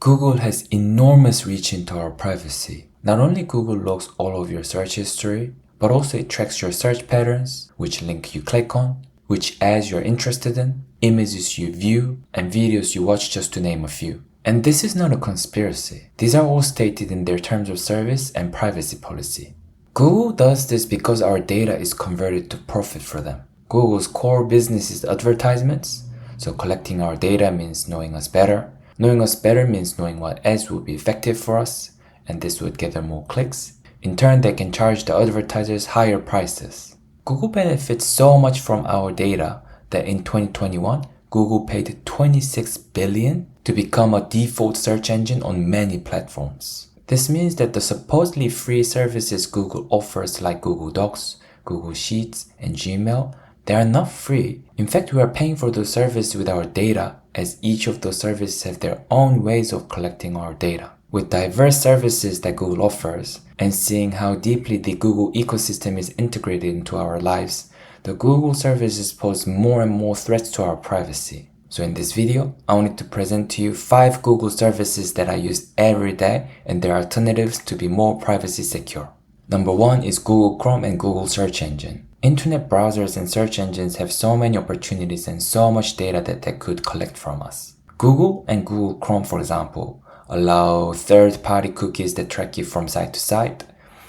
Google has enormous reach into our privacy. Not only Google logs all of your search history, but also it tracks your search patterns, which link you click on, which ads you're interested in, images you view, and videos you watch, just to name a few. And this is not a conspiracy. These are all stated in their terms of service and privacy policy. Google does this because our data is converted to profit for them. Google's core business is advertisements, so collecting our data means knowing us better. Knowing us better means knowing what ads would be effective for us, and this would gather more clicks. In turn, they can charge the advertisers higher prices. Google benefits so much from our data that in 2021, Google paid $26 billion to become a default search engine on many platforms. This means that the supposedly free services Google offers, like Google Docs, Google Sheets, and Gmail, they are not free. In fact, we are paying for those services with our data, as each of those services have their own ways of collecting our data. With diverse services that Google offers, and seeing how deeply the Google ecosystem is integrated into our lives, the Google services pose more and more threats to our privacy. So in this video, I wanted to present to you 5 Google services that I use every day and their alternatives to be more privacy secure. Number 1 is Google Chrome and Google Search Engine. Internet browsers and search engines have so many opportunities and so much data that they could collect from us. Google and Google Chrome, for example, allow third-party cookies that track you from site to site.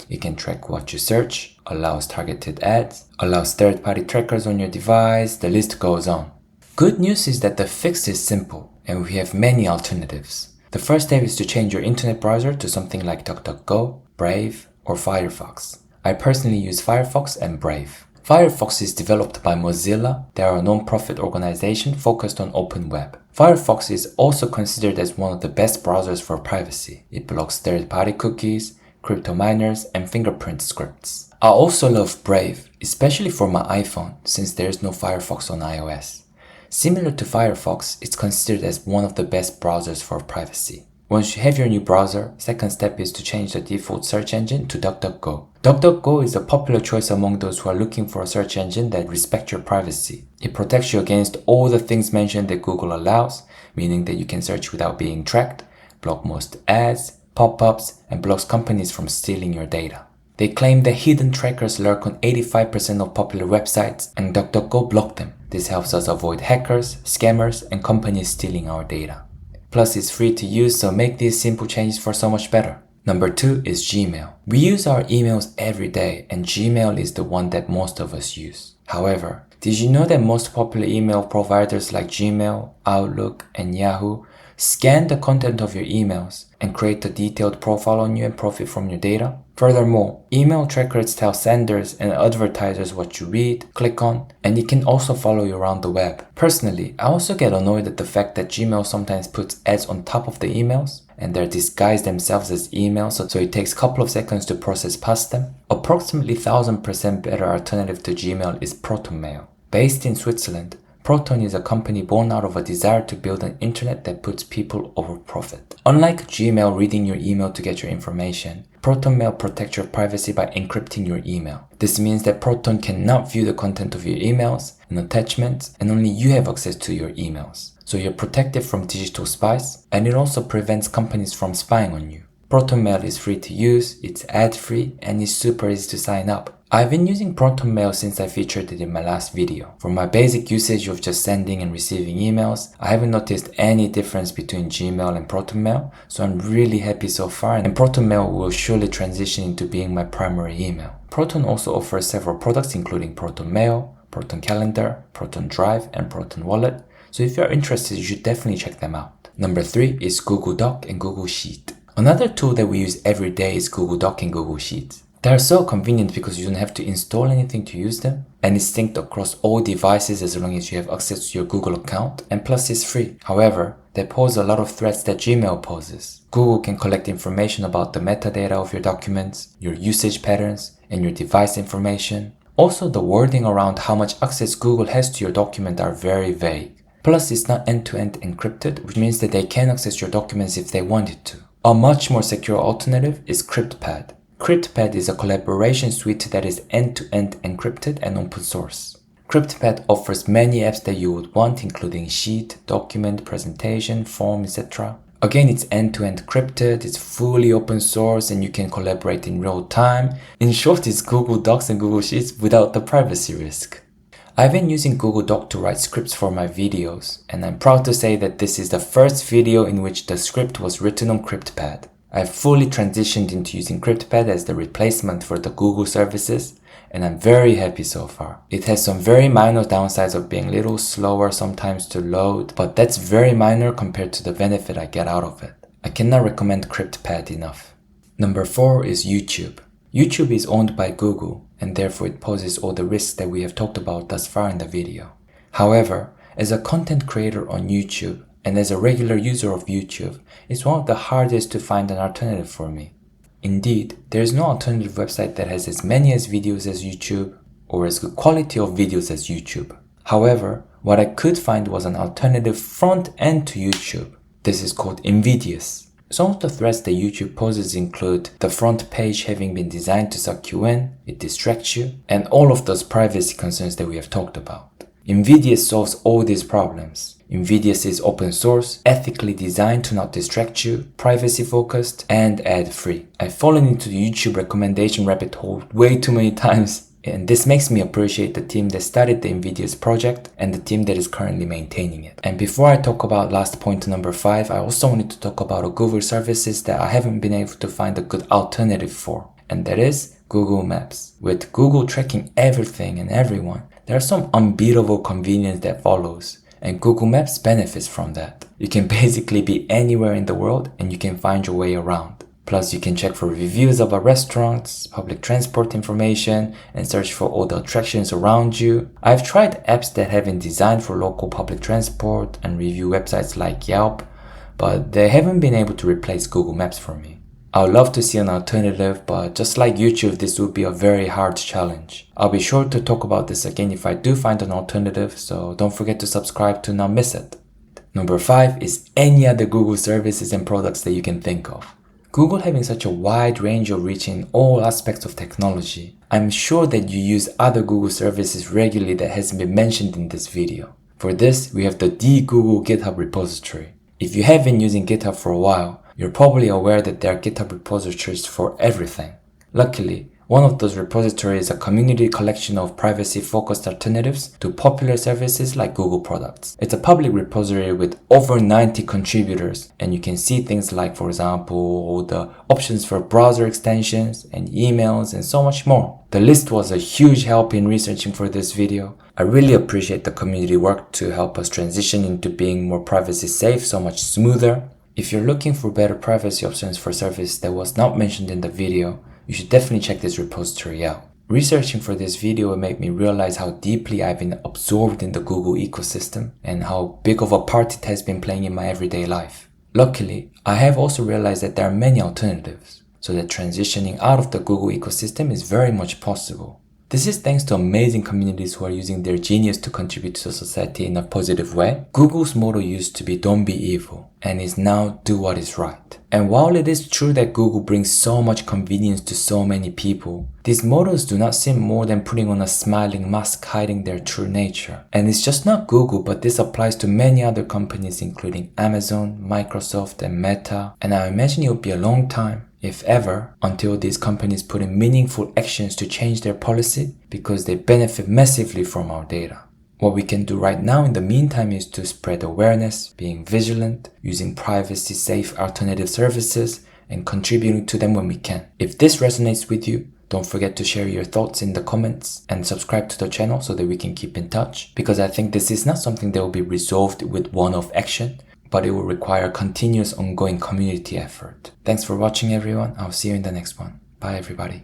It can track what you search, allows targeted ads, allows third-party trackers on your device, the list goes on. Good news is that the fix is simple, and we have many alternatives. The first step is to change your internet browser to something like DuckDuckGo, Brave, or Firefox. I personally use Firefox and Brave. Firefox is developed by Mozilla. They are a non-profit organization focused on open web. Firefox is also considered as one of the best browsers for privacy. It blocks third-party cookies, crypto miners, and fingerprint scripts. I also love Brave, especially for my iPhone, since there is no Firefox on iOS. Similar to Firefox, it's considered as one of the best browsers for privacy. Once you have your new browser, second step is to change the default search engine to DuckDuckGo. DuckDuckGo is a popular choice among those who are looking for a search engine that respects your privacy. It protects you against all the things mentioned that Google allows, meaning that you can search without being tracked, block most ads, pop-ups, and blocks companies from stealing your data. They claim that hidden trackers lurk on 85% of popular websites, and DuckDuckGo blocked them. This helps us avoid hackers, scammers, and companies stealing our data. Plus, it's free to use, so make these simple changes for so much better. Number 2 is Gmail. We use our emails every day, and Gmail is the one that most of us use. However, did you know that most popular email providers like Gmail, Outlook, and Yahoo scan the content of your emails and create a detailed profile on you and profit from your data? Furthermore, email trackers tell senders and advertisers what you read, click on, and it can also follow you around the web. Personally, I also get annoyed at the fact that Gmail sometimes puts ads on top of the emails, and they're disguised themselves as emails, so it takes a couple of seconds to process past them. Approximately 1000% better alternative to Gmail is Proton Mail. Based in Switzerland, Proton is a company born out of a desire to build an internet that puts people over profit. Unlike Gmail reading your email to get your information, Proton Mail protects your privacy by encrypting your email. This means that Proton cannot view the content of your emails and attachments, and only you have access to your emails. So you're protected from digital spies, and it also prevents companies from spying on you. Proton Mail is free to use, it's ad-free, and is super easy to sign up. I've been using Proton Mail since I featured it in my last video. For my basic usage of just sending and receiving emails, I haven't noticed any difference between Gmail and Proton Mail, so I'm really happy so far, and Proton Mail will surely transition into being my primary email. Proton also offers several products including Proton Mail, Proton Calendar, Proton Drive, and Proton Wallet, so if you're interested, you should definitely check them out. Number 3 is Google Doc and Google Sheet. Another tool that we use every day is Google Doc and Google Sheets. They are so convenient because you don't have to install anything to use them, and it's synced across all devices as long as you have access to your Google account, and plus it's free. However, they pose a lot of threats that Gmail poses. Google can collect information about the metadata of your documents, your usage patterns, and your device information. Also, the wording around how much access Google has to your document are very vague. Plus, it's not end-to-end encrypted, which means that they can access your documents if they wanted to. A much more secure alternative is Cryptpad. Cryptpad is a collaboration suite that is end-to-end encrypted and open source. Cryptpad offers many apps that you would want, including Sheet, Document, Presentation, Form, etc. Again, it's end-to-end encrypted, it's fully open source, and you can collaborate in real time. In short, it's Google Docs and Google Sheets without the privacy risk. I've been using Google Doc to write scripts for my videos, and I'm proud to say that this is the first video in which the script was written on Cryptpad. I've fully transitioned into using Cryptpad as the replacement for the Google services, and I'm very happy so far. It has some very minor downsides of being a little slower sometimes to load, but that's very minor compared to the benefit I get out of it. I cannot recommend Cryptpad enough. Number 4 is YouTube. YouTube is owned by Google, and therefore it poses all the risks that we have talked about thus far in the video. However, as a content creator on YouTube, and as a regular user of YouTube, it's one of the hardest to find an alternative for me. Indeed, there is no alternative website that has as many videos as YouTube or as good quality of videos as YouTube. However, what I could find was an alternative front end to YouTube. This is called Invidious. Some of the threats that YouTube poses include the front page having been designed to suck you in, it distracts you, and all of those privacy concerns that we have talked about. Invidious solves all these problems. Invidious is open source, ethically designed to not distract you, privacy focused, and ad free. I've fallen into the YouTube recommendation rabbit hole way too many times, and this makes me appreciate the team that started the Invidious project and the team that is currently maintaining it. And before I talk about last point number 5, I also wanted to talk about a Google services that I haven't been able to find a good alternative for, and that is Google Maps. With Google tracking everything and everyone, there are some unbeatable convenience that follows. And Google Maps benefits from that. You can basically be anywhere in the world and you can find your way around. Plus you can check for reviews about restaurants, public transport information, and search for all the attractions around you. I've tried apps that have been designed for local public transport and review websites like Yelp, but they haven't been able to replace Google Maps for me. I would love to see an alternative, but just like YouTube, this would be a very hard challenge. I'll be sure to talk about this again if I do find an alternative, so don't forget to subscribe to not miss it. Number 5 is any other Google services and products that you can think of. Google having such a wide range of reach in all aspects of technology, I'm sure that you use other Google services regularly that hasn't been mentioned in this video. For this, we have the Degoogle GitHub repository. If you have been using GitHub for a while, you're probably aware that there are GitHub repositories for everything. Luckily, one of those repositories is a community collection of privacy-focused alternatives to popular services like Google products. It's a public repository with over 90 contributors, and you can see things like, for example, the options for browser extensions and emails and so much more. The list was a huge help in researching for this video. I really appreciate the community work to help us transition into being more privacy safe so much smoother. If you're looking for better privacy options for service that was not mentioned in the video, you should definitely check this repository out. Researching for this video made me realize how deeply I've been absorbed in the Google ecosystem and how big of a part it has been playing in my everyday life. Luckily, I have also realized that there are many alternatives, so that transitioning out of the Google ecosystem is very much possible. This is thanks to amazing communities who are using their genius to contribute to society in a positive way. Google's motto used to be "Don't be evil," and is now "Do what is right." And while it is true that Google brings so much convenience to so many people, these mottos do not seem more than putting on a smiling mask hiding their true nature. And it's just not Google, but this applies to many other companies including Amazon, Microsoft, and Meta. And I imagine it will be a long time, if ever, until these companies put in meaningful actions to change their policy because they benefit massively from our data. What we can do right now in the meantime is to spread awareness, being vigilant, using privacy-safe alternative services, and contributing to them when we can. If this resonates with you, don't forget to share your thoughts in the comments and subscribe to the channel so that we can keep in touch, because I think this is not something that will be resolved with one-off action, but it will require continuous ongoing community effort. Thanks for watching everyone. I'll see you in the next one. Bye everybody.